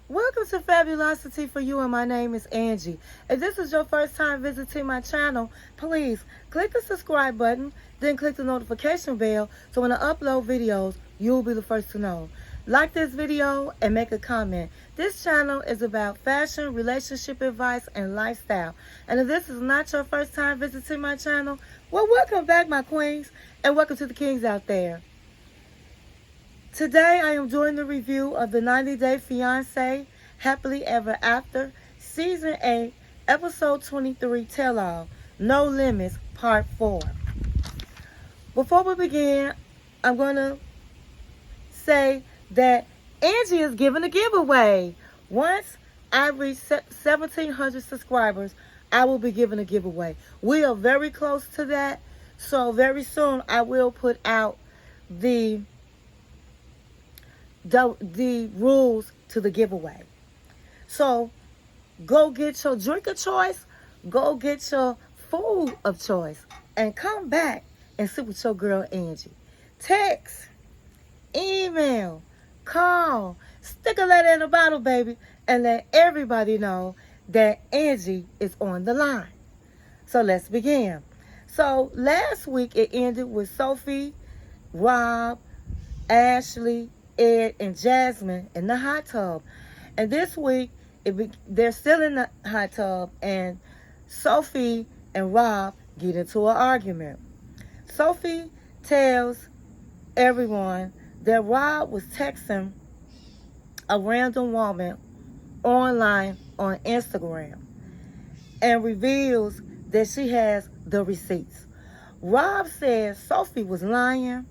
Welcome to Fabulosity For You, and my name is Angie. If this is your first time visiting my channel, please click the subscribe button, then click the notification bell so when I upload videos, you'll be the first to know. Like this video and make a comment. This channel is about fashion, relationship advice, and lifestyle. And if this is not your first time visiting my channel, well, welcome back, my queens, and welcome to the kings out there. Today I am doing the review of the 90-Day Fiancé Happily Ever After Season 8, Episode 23, Tell All, No Limits, Part 4. Before we begin, I'm going to say that Angie is giving a giveaway. Once I reach 1,700 subscribers, I will be giving a giveaway. We are very close to that, so very soon I will put out the rules to the giveaway. So go get your drink of choice, go get your food of choice, and come back and sit with your girl Angie. Text, email, call, stick a letter in a bottle, baby, and let everybody know that Angie is on the line. So let's begin. So last week it ended with Sophie, Rob, Ashley, Ed, and Jasmine in the hot tub. And this week, they're still in the hot tub, and Sophie and Rob get into an argument. Sophie tells everyone that Rob was texting a random woman online on Instagram and reveals that she has the receipts. Rob says Sophie was lying,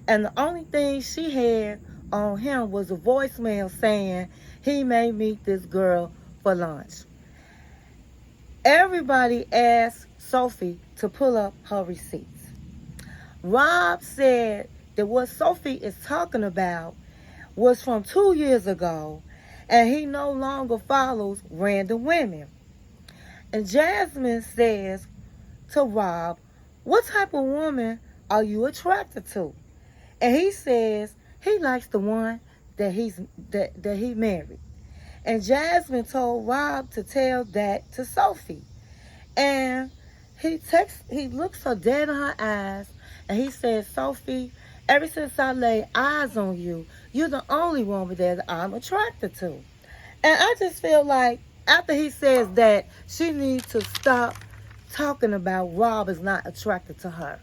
and the only thing she had on him was a voicemail saying he may meet this girl for lunch. Everybody asked Sophie to pull up her receipts. Rob said that what Sophie is talking about was from 2 years ago, and he no longer follows random women. And Jasmine says to Rob, "What type of woman are you attracted to?" And he says he likes the one that he married. And Jasmine told Rob to tell that to Sophie. And he looks her dead in her eyes, and he says, "Sophie, ever since I laid eyes on you, you're the only woman that I'm attracted to." And I just feel like after he says that, she needs to stop talking about Rob is not attracted to her.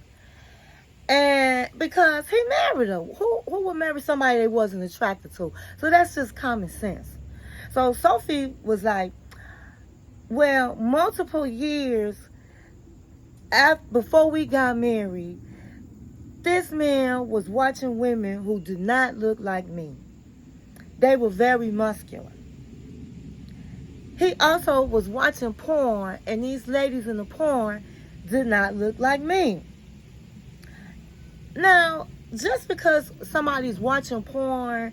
And because he married her. Who would marry somebody they wasn't attracted to? So that's just common sense. So Sophie was like, well, multiple years before we got married, this man was watching women who did not look like me. They were very muscular. He also was watching porn, and these ladies in the porn did not look like me. Now, just because somebody's watching porn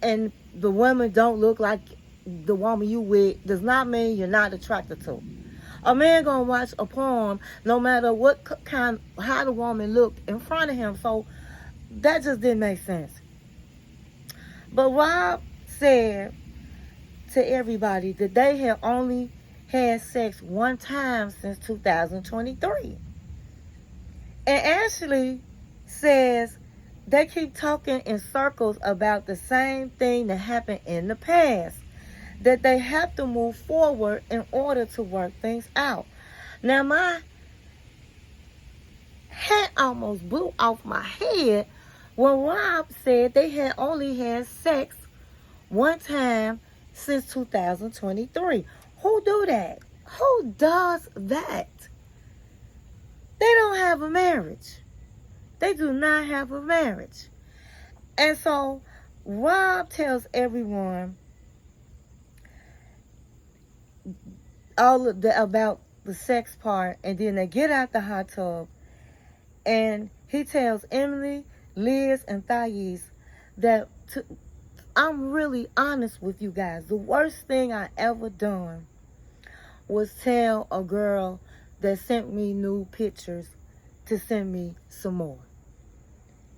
and the women don't look like the woman you with does not mean you're not attracted to. A man gonna watch a porn no matter what how the woman looked in front of him. So that just didn't make sense. But Rob said to everybody that they had only had sex one time since 2023. And Ashley says they keep talking in circles about the same thing that happened in the past, that they have to move forward in order to work things out. Now, my hat almost blew off my head when Rob said they had only had sex one time since 2023. Who do that? Who does that? They don't have a marriage. They do not have a marriage. And so Rob tells everyone about the sex part, and then they get out the hot tub, and he tells Emily, Liz, and Thais that I'm really honest with you guys. The worst thing I ever done was tell a girl that sent me nude pictures to send me some more.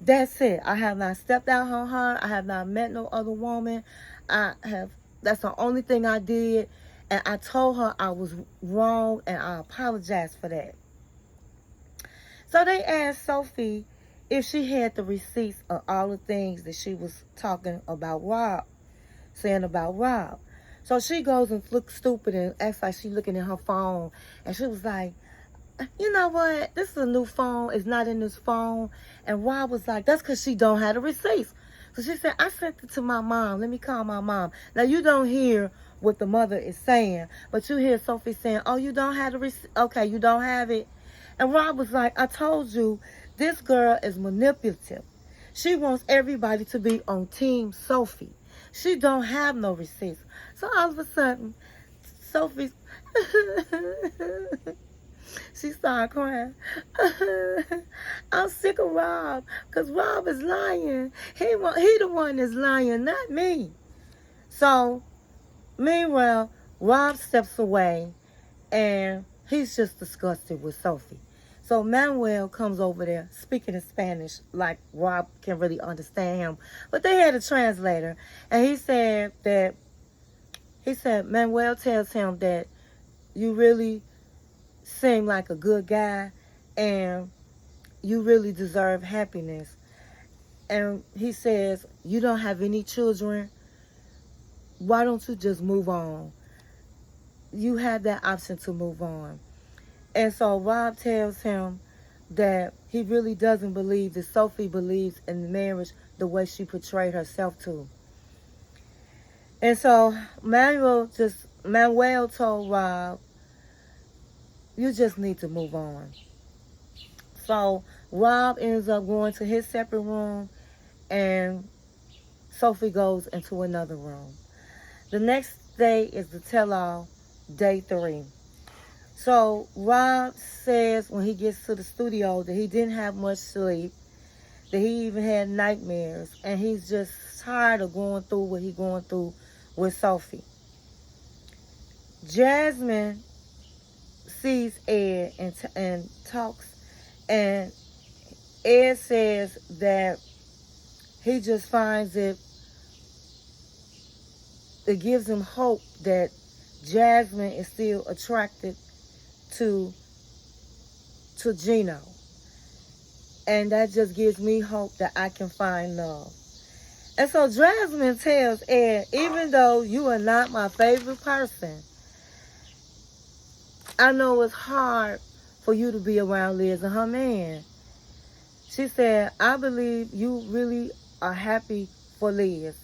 That's it. I have not stepped out on her. I have not met no other woman. I have That's the only thing I did. And I told her I was wrong, and I apologized for that. So they asked Sophie if she had the receipts of all the things that she was talking about Rob, saying about Rob. So she goes and looks stupid and acts like she's looking at her phone. And she was like, you know what? This is a new phone. It's not in this phone. And Rob was like, that's because she don't have the receipts. So she said, I sent it to my mom. Let me call my mom. Now, you don't hear what the mother is saying, but you hear Sophie saying, oh, you don't have the receipt? Okay, you don't have it? And Rob was like, I told you, this girl is manipulative. She wants everybody to be on Team Sophie. She don't have no receipts. So all of a sudden, Sophie, she started crying. I'm sick of Rob, because Rob is lying. He the one that's lying, not me. So, meanwhile, Rob steps away, and he's just disgusted with Sophie. So Manuel comes over there speaking in Spanish like Rob can really understand him. But they had a translator. And he said Manuel tells him that you really seem like a good guy and you really deserve happiness. And he says, you don't have any children. Why don't you just move on? You have that option to move on. And so Rob tells him that he really doesn't believe that Sophie believes in the marriage the way she portrayed herself to. And so Manuel told Rob, you just need to move on. So Rob ends up going to his separate room, and Sophie goes into another room. The next day is the tell-all, day 3. So Rob says when he gets to the studio that he didn't have much sleep, that he even had nightmares, and he's just tired of going through what he's going through with Sophie. Jasmine sees Ed and talks, and Ed says that he just finds it gives him hope that Jasmine is still attracted to Gino. And that just gives me hope that I can find love. And so Jasmine tells Ed, even though you are not my favorite person, I know it's hard for you to be around Liz and her man. She said, I believe you really are happy for Liz.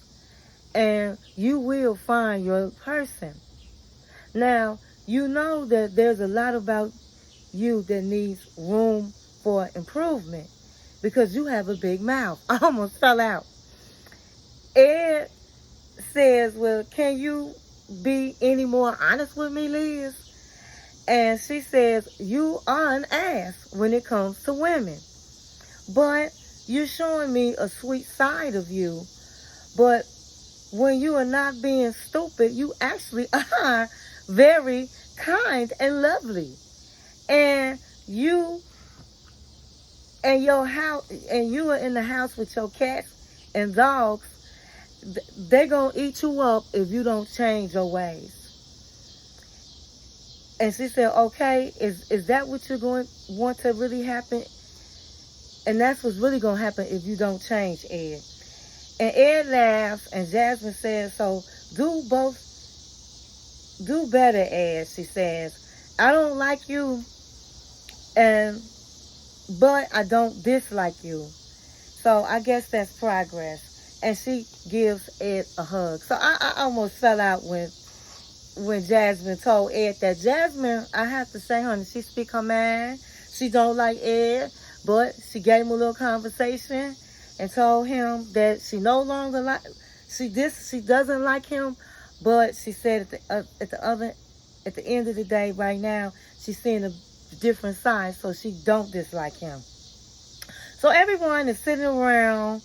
And you will find your person. Now, you know that there's a lot about you that needs room for improvement because you have a big mouth. I almost fell out. Ed says, well, can you be any more honest with me, Liz? And she says, you are an ass when it comes to women. But you're showing me a sweet side of you. But when you are not being stupid, you actually are very kind and lovely. And you and your house, and you are in the house with your cats and dogs, they're going to eat you up if you don't change your ways. And she said, okay, is that what you're going to want to really happen? And that's what's really going to happen if you don't change, Ed. And Ed laughs, and Jasmine says, so do better, Ed, she says. I don't like you, but I don't dislike you. So I guess that's progress. And she gives Ed a hug. So I almost fell out when Jasmine told Ed that. Jasmine, I have to say, honey, she speak her mind. She don't like Ed, but she gave him a little conversation and told him that she no longer she doesn't like him, but she said at the end of the day, right now, she's seeing a different side, so she don't dislike him. So everyone is sitting around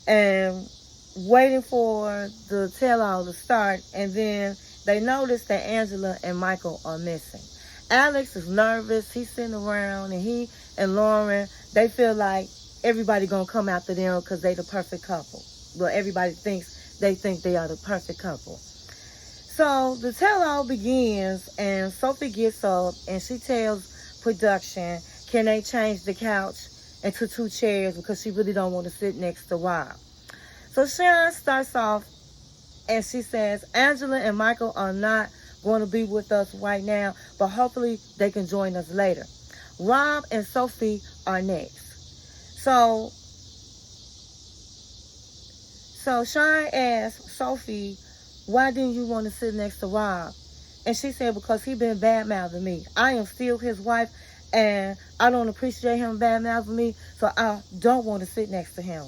and waiting for the tell-all to start, and then they notice that Angela and Michael are missing. Alex is nervous. He's sitting around, and he and Lauren, they feel like everybody gonna come after them because they the perfect couple. Well, everybody thinks they are the perfect couple. So the tell-all begins, and Sophie gets up and she tells production, can they change the couch into 2 chairs because she really don't want to sit next to Rob. So Sharon starts off and she says, Angela and Michael are not going to be with us right now, but hopefully they can join us later. Rob and Sophie are next. So Sharon asked Sophie, why didn't you want to sit next to Rob? And she said, because he been bad-mouthing me. I am still his wife, and I don't appreciate him bad-mouthing me, so I don't want to sit next to him.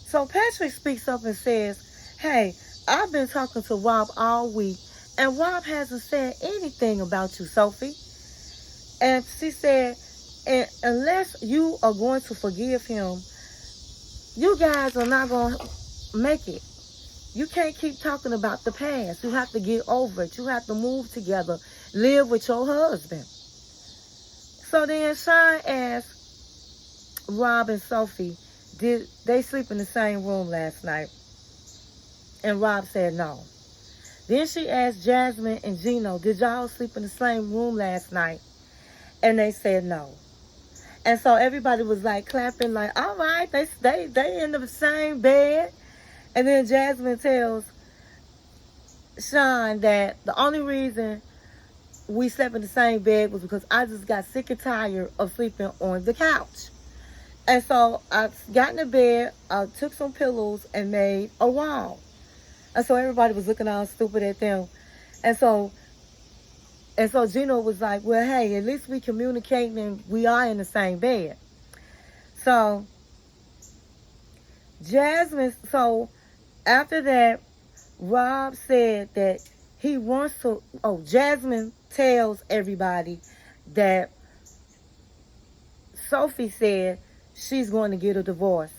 So Patrick speaks up and says, hey, I've been talking to Rob all week, and Rob hasn't said anything about you, Sophie. And she said, and unless you are going to forgive him, you guys are not going to make it. You can't keep talking about the past. You have to get over it. You have to move together. Live with your husband. So then Sean asked Rob and Sophie, did they sleep in the same room last night? And Rob said no. Then she asked Jasmine and Gino, did y'all sleep in the same room last night? And they said no. And so everybody was like clapping, like, all right, they in the same bed. And then Jasmine tells Sean that the only reason we slept in the same bed was because I just got sick and tired of sleeping on the couch. And so I got in the bed, I took some pillows and made a wall. And so everybody was looking all stupid at them. And so Gino was like, well, hey, at least we communicating and we are in the same bed. So after that, Rob said that he wants to, Jasmine tells everybody that Sophie said she's going to get a divorce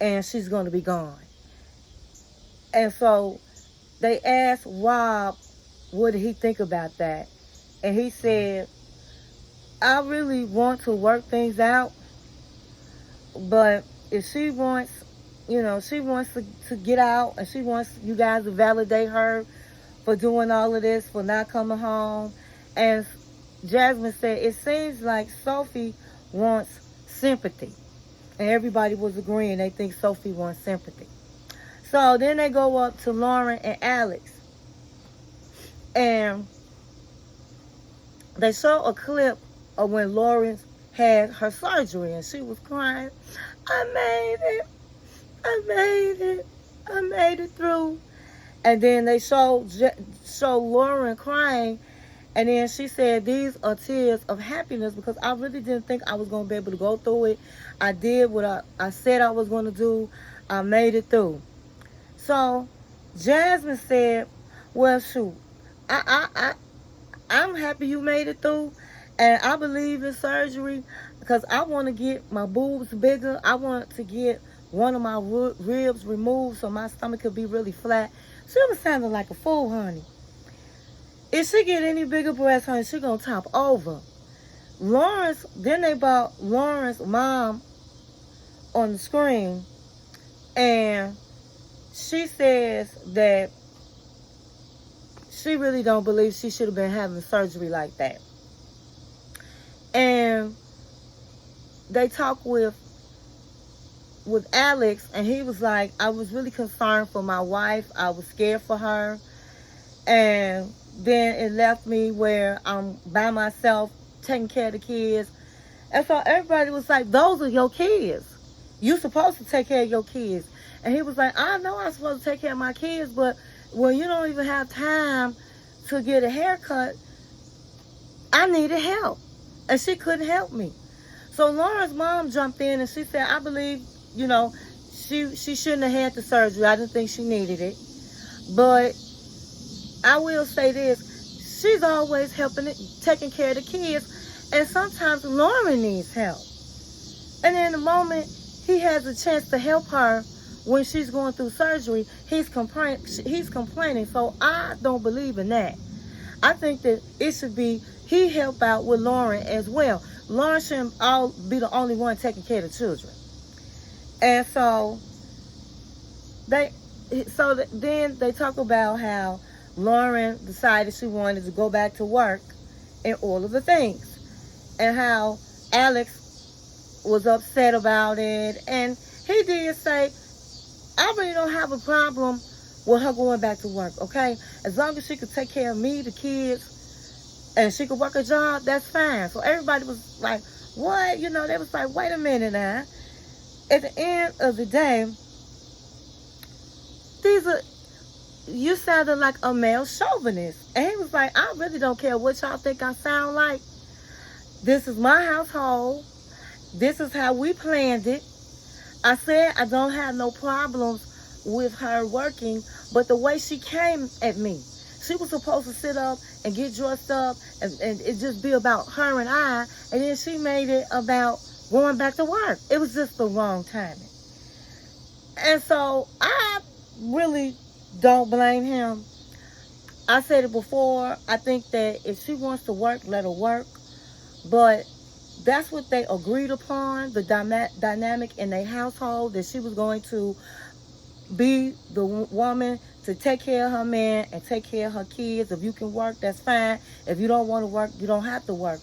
and she's going to be gone. And so they asked Rob, what did he think about that? And he said, I really want to work things out, but if she wants, she wants to get out and she wants you guys to validate her for doing all of this, for not coming home. And Jasmine said, it seems like Sophie wants sympathy. And everybody was agreeing they think Sophie wants sympathy. So then they go up to Lauren and Alex. And they show a clip of when Lauren had her surgery and she was crying. I made it through. And then they show Lauren crying. And then she said, these are tears of happiness because I really didn't think I was going to be able to go through it. I did what I said I was going to do. I made it through. So Jasmine said, well, shoot, I'm happy you made it through. And I believe in surgery because I want to get my boobs bigger. I want to get one of my ribs removed so my stomach could be really flat. She was sounding like a fool, honey. If she get any bigger breasts, honey, she gonna top over. Then they brought Lauren's mom on the screen, and she says that she really don't believe she should have been having surgery like that. And they talk with Alex, and he was like, I was really concerned for my wife. I was scared for her. And then it left me where I'm by myself taking care of the kids. And so everybody was like, those are your kids. You're supposed to take care of your kids. And he was like, I know I'm supposed to take care of my kids, but when you don't even have time to get a haircut, I needed help. And she couldn't help me. So Lauren's mom jumped in and she said, I believe, she shouldn't have had the surgery. I didn't think she needed it. But I will say this, she's always taking care of the kids, and sometimes Lauren needs help. And in the moment he has a chance to help her when she's going through surgery, he's complaining. So I don't believe in that. I think that it should be he help out with Lauren as well. Lauren shouldn't be the only one taking care of the children. And so then they talk about how Lauren decided she wanted to go back to work and all of the things. And how Alex was upset about it. And he did say, I really don't have a problem with her going back to work, okay? As long as she could take care of me, the kids, and she could work a job, that's fine. So everybody was like, what? You know, they was like, wait a minute now. At the end of the day, you sounded like a male chauvinist. And he was like, I really don't care what y'all think I sound like. This is my household. This is how we planned it. I said I don't have no problems with her working, but the way she came at me, she was supposed to sit up and get dressed up and it just be about her and I, and then she made it about going back to work. It was just the wrong timing. And so I really don't blame him. I said it before, I think that if she wants to work, let her work. But that's what they agreed upon, the dynamic in their household, that she was going to be the woman to take care of her man and take care of her kids. If you can work, that's fine. If you don't want to work, you don't have to work.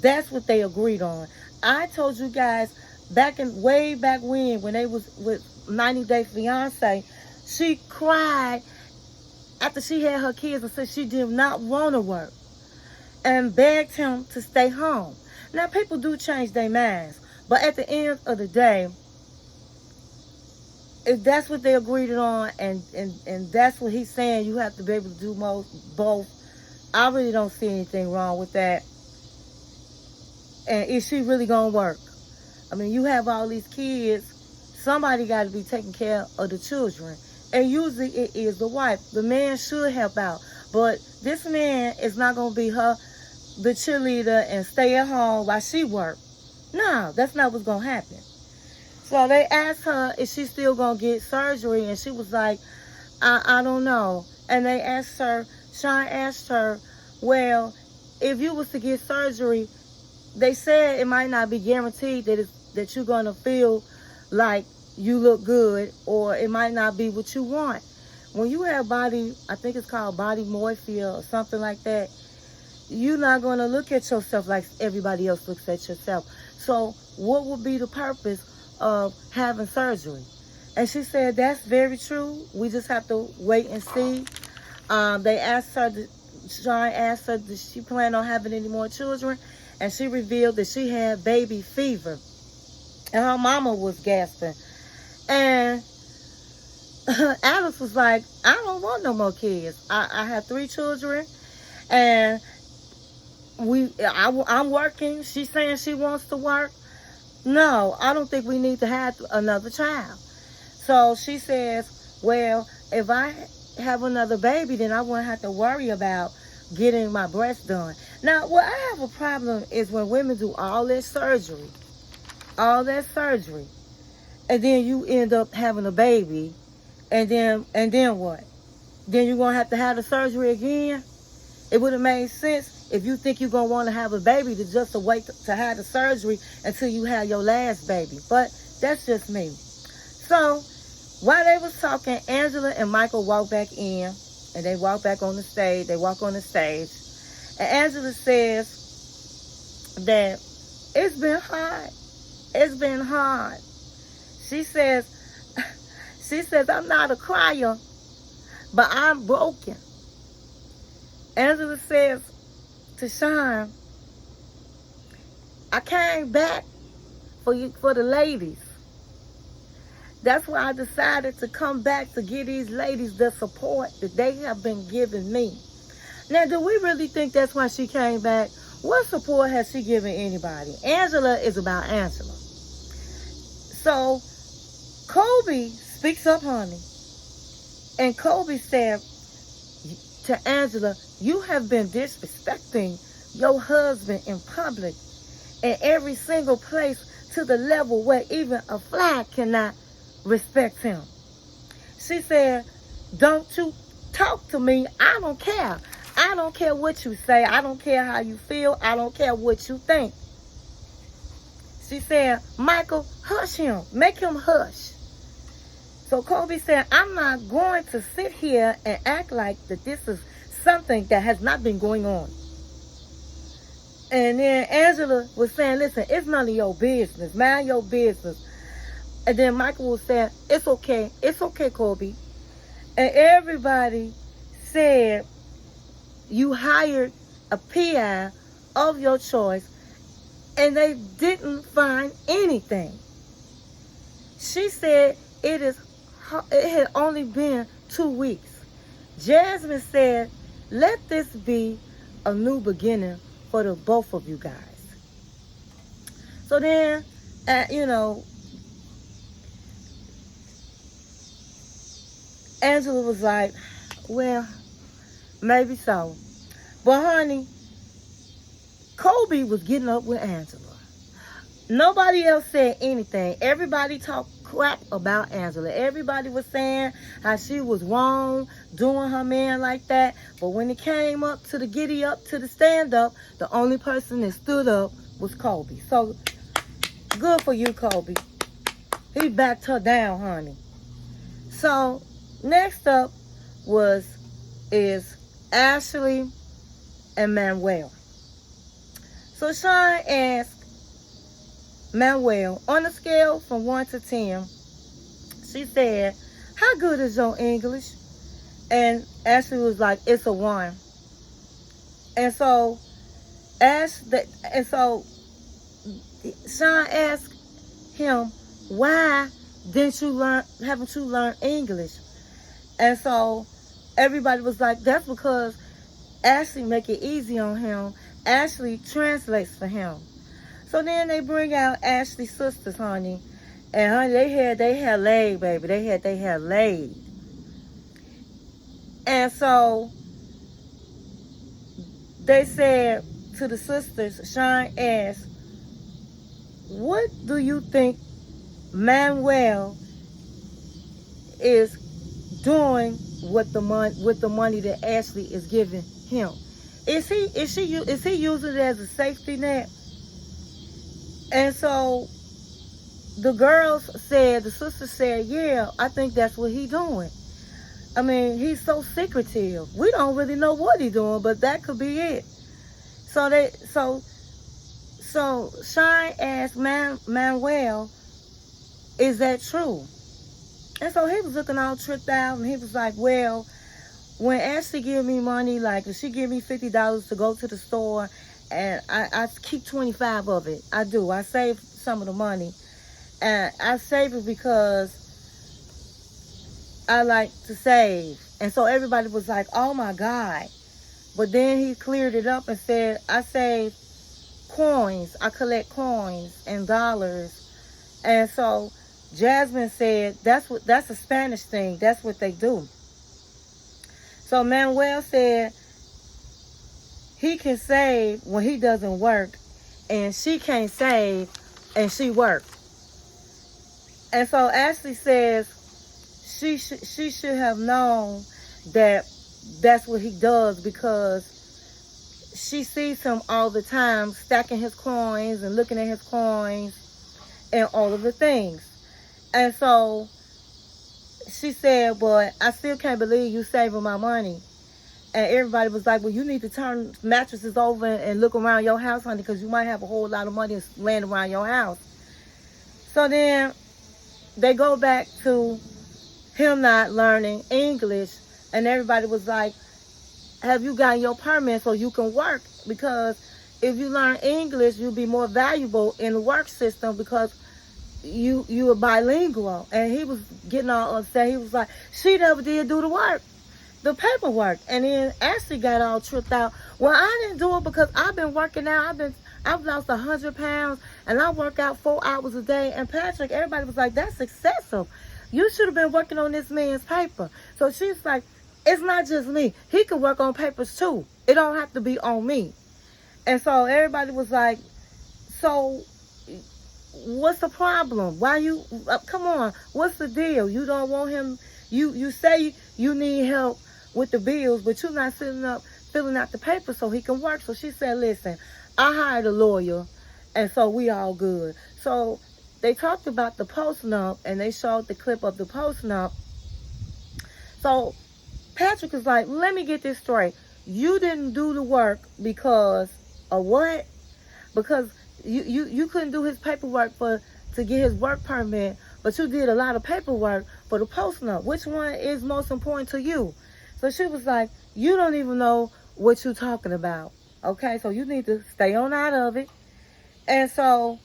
That's what they agreed on. I told you guys way back when they was with 90 Day Fiancé, she cried after she had her kids and said she did not want to work and begged him to stay home. Now, people do change their minds, but at the end of the day, if that's what they agreed on and that's what he's saying, you have to be able to do both. I really don't see anything wrong with that. And is she really going to work? I mean, you have all these kids. Somebody got to be taking care of the children. And usually it is the wife. The man should help out. But this man is not going to be the cheerleader and stay at home while she work. No, that's not what's going to happen. So they asked her, is she still going to get surgery? And she was like, I don't know. And they asked her, Sean asked her, well, if you was to get surgery, they said it might not be guaranteed that you're going to feel like you look good, or it might not be what you want. When you have I think it's called body morphia or something like that, you're not going to look at yourself like everybody else looks at yourself. So what would be the purpose of having surgery? And she said, that's very true. We just have to wait and see. They asked her, Sean asked her, did she plan on having any more children? And she revealed that she had baby fever. And her mama was gasping. And Alice was like, I don't want no more kids. I have 3 children. And I'm working. She's saying she wants to work. No, I don't think we need to have another child. So she says, well, if I have another baby, then I won't have to worry about getting my breast done. Now, what I have a problem is when women do all that surgery, and then you end up having a baby, and then what? Then you're going to have the surgery again? It would have made sense if you think you're going to want to have a baby to just wait to have the surgery until you have your last baby. But that's just me. So while they was talking, Angela and Michael walked back in, and they walked back on the stage. They walk on the stage. And Angela says that it's been hard. It's been hard. She says, I'm not a crier, but I'm broken. Angela says to Sean, I came back for the ladies. That's why I decided to come back to give these ladies the support that they have been giving me. Now, do we really think that's why she came back? What support has she given anybody? Angela is about Angela. So Kobe speaks up, honey. And Kobe said to Angela, you have been disrespecting your husband in public in every single place to the level where even a fly cannot respect him. She said, don't you talk to me. I don't care. I don't care what you say. I don't care how you feel. I don't care what you think. She said, Michael, hush him. Make him hush. So Kobe said, I'm not going to sit here and act like that this is something that has not been going on. And then Angela was saying, listen, it's none of your business. Mind your business. And then Michael was saying, it's okay. It's okay, Kobe. And everybody said, you hired a PI of your choice, and they didn't find anything. She said it had only been 2 weeks. Jasmine said, let this be a new beginning for the both of you guys. So then, Angela was like, well, maybe so. But honey, Kobe was getting up with Angela. Nobody else said anything. Everybody talked crap about Angela. Everybody was saying how she was wrong doing her man like that. But when it came up to the giddy up, to the stand up, the only person that stood up was Kobe. So good for you, Kobe. He backed her down, honey. So next up is Ashley and Manuel. So Sean asked Manuel, on a scale from 1 to 10, she said, how good is your English? And Ashley was like, it's a 1. And so Sean asked him, why haven't you learned English? And so everybody was like, that's because Ashley make it easy on him. Ashley translates for him. So then they bring out Ashley's sisters, honey. And honey, they had laid, baby. They had laid. And so they said to the sisters, Sean asked, what do you think Manuel is doing with the money that Ashley is giving him? Is he using it as a safety net? And so the sister said, yeah, I think that's what he's doing. I mean, he's so secretive. We don't really know what he's doing, but that could be it. So Sean asked Manuel, is that true? And so he was looking all tripped out, and he was like, well, when Ashley give me money, like if she give me $50 to go to the store, and I keep 25 of it. I do. I save some of the money. And I save it because I like to save. And so everybody was like, oh my God. But then he cleared it up and said, I save coins. I collect coins and dollars. And so Jasmine said, that's a Spanish thing. That's what they do. So Manuel said, he can save when he doesn't work, and she can't save and she works. And so Ashley says she should have known that that's what he does, because she sees him all the time stacking his coins and looking at his coins and all of the things. And so she said, but I still can't believe you saving my money. And everybody was like, well, you need to turn mattresses over and look around your house, honey, because you might have a whole lot of money laying around your house. So then they go back to him not learning English, and everybody was like, have you gotten your permit so you can work? Because if you learn English, you'll be more valuable in the work system because you are bilingual. And he was getting all upset. He was like, she never did do the work. The paperwork. And then Ashley got all tripped out. Well, I didn't do it because I've been working out. I've lost 100 pounds and I work out 4 hours a day. And Patrick, everybody was like, that's excessive. You should have been working on this man's paper. So she's like, it's not just me. He can work on papers too. It don't have to be on me. And so everybody was like, so what's the problem? Why you, come on, what's the deal? You don't want him, you say you need help with the bills, but you're not sitting up filling out the papers so he can work. So she said, listen, I hired a lawyer, and so we all good. So they talked about the post-nup, and they showed the clip of the post-nup. So Patrick was like, let me get this straight. You didn't do the work because of what? Because you couldn't do his paperwork to get his work permit, but you did a lot of paperwork for the post-nup. Which one is most important to you? So she was like, you don't even know what you're talking about. Okay, so you need to stay on out of it. And so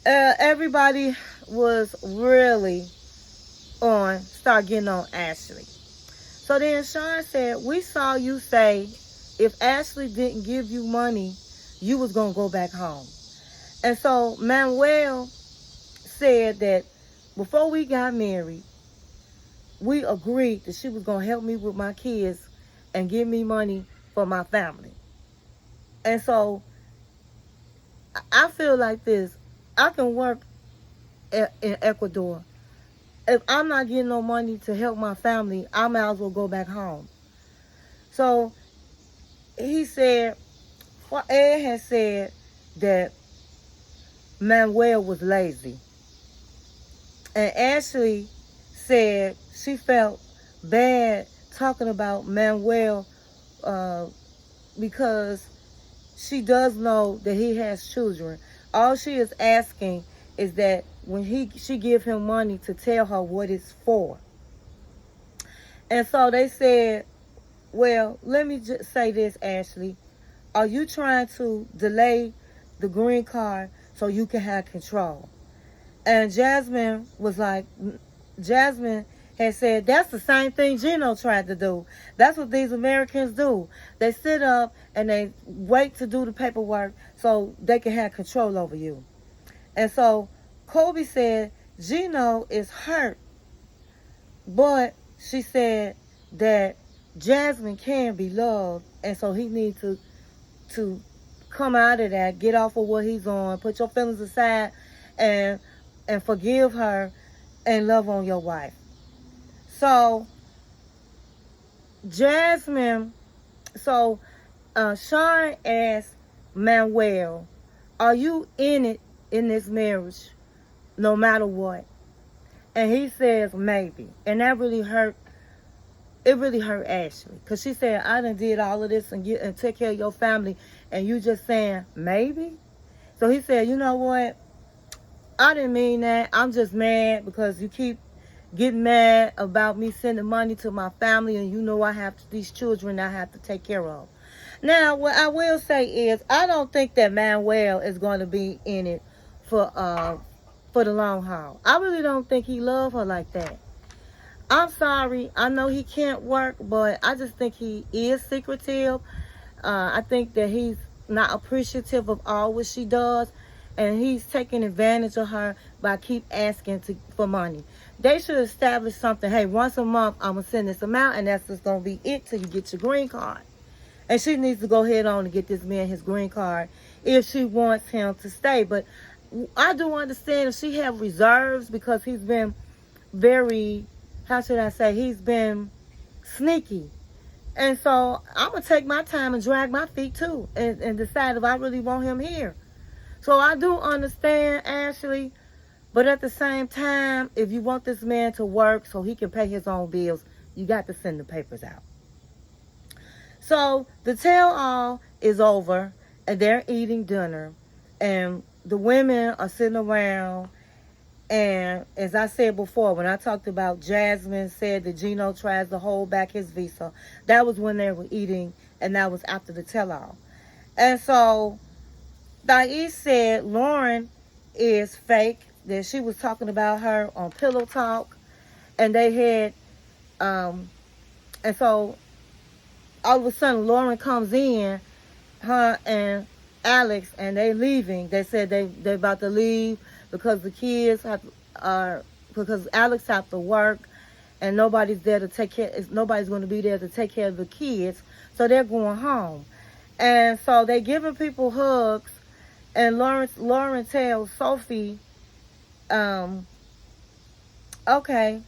everybody was really start getting on Ashley. So then Sean said, we saw you say if Ashley didn't give you money, you was going to go back home. And so Manuel said that before we got married, we agreed that she was going to help me with my kids and give me money for my family. And so I feel like this. I can work in Ecuador. If I'm not getting no money to help my family, I might as well go back home. So he said, well, Ed had said that Manuel was lazy. And Ashley said she felt bad talking about Manuel because she does know that he has children. All she is asking is that when she give him money to tell her what it's for. And so they said, well, let me just say this, Ashley. Are you trying to delay the green card so you can have control? And Jasmine had said, that's the same thing Gino tried to do. That's what these Americans do. They sit up and they wait to do the paperwork so they can have control over you. And so Kobe said, Gino is hurt. But she said that Jasmine can be loved. And so he needs to come out of that, get off of what he's on, put your feelings aside, and forgive her and love on your wife. So Sean asked Manuel, are you in it in this marriage no matter what? And he says maybe. And that really hurt. It really hurt Ashley, because she said, I done did all of this and take care of your family, and you just saying maybe? So he said, you know what? I didn't mean that. I'm just mad because you keep getting mad about me sending money to my family, and you know I have these children I have to take care of. Now, what I will say is, I don't think that Manuel is going to be in it for the long haul. I really don't think he loves her like that. I'm sorry. I know he can't work, but I just think he is secretive. I think that he's not appreciative of all what she does, and he's taking advantage of her by keep asking for money. They should establish something. Hey, once a month, I'm going to send this amount, and that's just going to be it till you get your green card. And she needs to go ahead on and get this man his green card if she wants him to stay. But I do understand if she have reserves, because he's been very, how should I say, he's been sneaky. And so I'm going to take my time and drag my feet too and decide if I really want him here. So I do understand, Ashley, but at the same time, if you want this man to work so he can pay his own bills, you got to send the papers out. So the tell-all is over, and they're eating dinner, and the women are sitting around. And as I said before, when I talked about Jasmine said that Gino tries to hold back his visa, that was when they were eating, and that was after the tell-all. And so Thais said Lauren is fake, that she was talking about her on Pillow Talk, and they had, and so all of a sudden Lauren comes in, her and Alex, and they leaving. They said they about to leave because the kids because Alex have to work, and nobody's there to take care. Nobody's going to be there to take care of the kids, so they're going home. And so they giving people hugs, and Lauren tells Sophie, okay,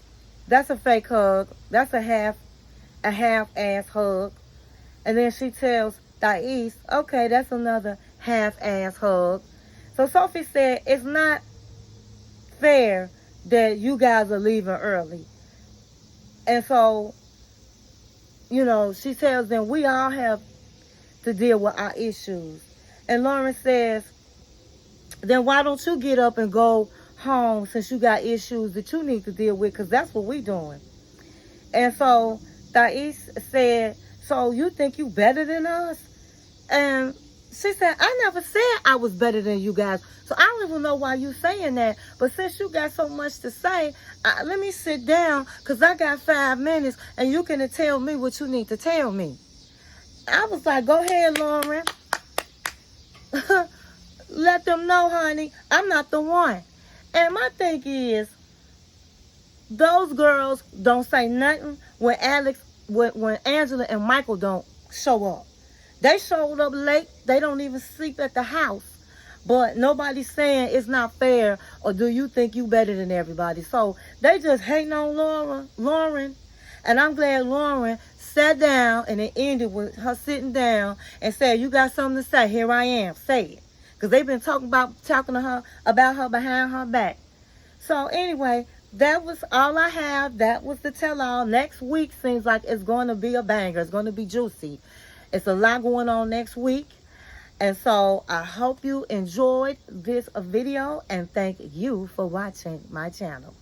that's a fake hug. That's a half-ass hug. And then she tells Thais, okay, that's another half-ass hug. So Sophie said, it's not fair that you guys are leaving early. And so, you know, she tells them we all have to deal with our issues. And Lauren says, then why don't you get up and go home since you got issues that you need to deal with, because that's what we doing. And so Thais said, so you think you better than us? And she said, I never said I was better than you guys. So I don't even know why you saying that. But since you got so much to say, let me sit down, because I got 5 minutes and you can tell me what you need to tell me. I was like, go ahead, Lauren. Let them know, honey, I'm not the one. And my thing is, those girls don't say nothing when when Angela and Michael don't show up. They showed up late. They don't even sleep at the house. But nobody's saying it's not fair or do you think you better than everybody. So they just hating on Lauren. And I'm glad Lauren sat down and it ended with her sitting down and said, you got something to say? Here I am. Say it. Because they've been talking to her about her behind her back. So anyway, that was all I have. That was the tell-all. Next week seems like it's going to be a banger. It's going to be juicy. It's a lot going on next week. And so I hope you enjoyed this video and thank you for watching my channel.